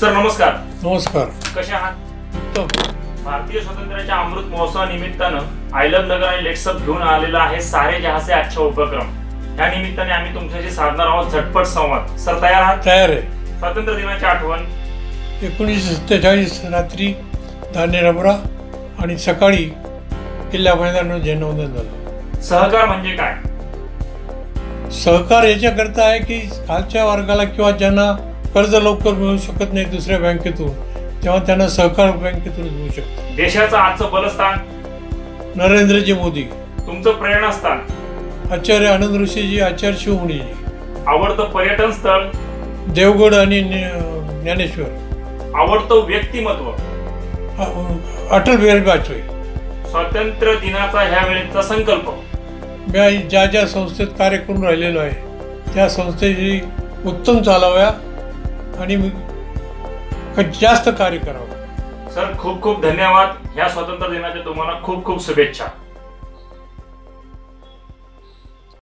Sir नमस्कार. नमस्कार. कसे आहात? उत्तम. भारतीय स्वातंत्र्याच्या अमृत महोत्सवानिमित्तानं आय लव्ह नगर आणि लेट्सअप घेऊन आलेला आहे सारे जहां से अच्छा उपक्रम. या निमित्ताने आम्ही तुमच्याशी साधणार आहोत झटपट संवाद. सर तयार आहात? तयार आहे. स्वातंत्र्य दिनाची आठवण 1947 रात्री धान्य रबरा आणि सकाळी किल्ला मैदानावर झेंडावंदन झालं. सहकार म्हणजे काय? सहकार याच्याकरता आहे की खालच्या वर्गाला किंवा ज्यांना कर्ज लवकर मिळू शकत नाही दुसऱ्या बँकेतून, तेव्हा त्यांना सहकार बँकेतून मिळू शकतं. देशाचं आजचं बलस्थान नरेंद्रजी मोदी. तुमचं प्रेरणास्थान आचार्य आनंद ऋषीजी, आचार्य शिवमुनीजी. आवडतं पर्यटन स्थळ देवगड आणि ज्ञानेश्वर. आवडतं व्यक्तिमत्व अटल बिहारी वाजपेयी. स्वातंत्र्य दिनाचा ह्या वेळेचा संकल्प. मी ज्या संस्थेत कार्य करून राहिलेलो आहे त्या संस्थेची उत्तम चालाव्या आणि जास्त कार्य करावं. सर खूप खूप धन्यवाद. ह्या स्वातंत्र्य दिनाच्या तुम्हाला खूप खूप शुभेच्छा.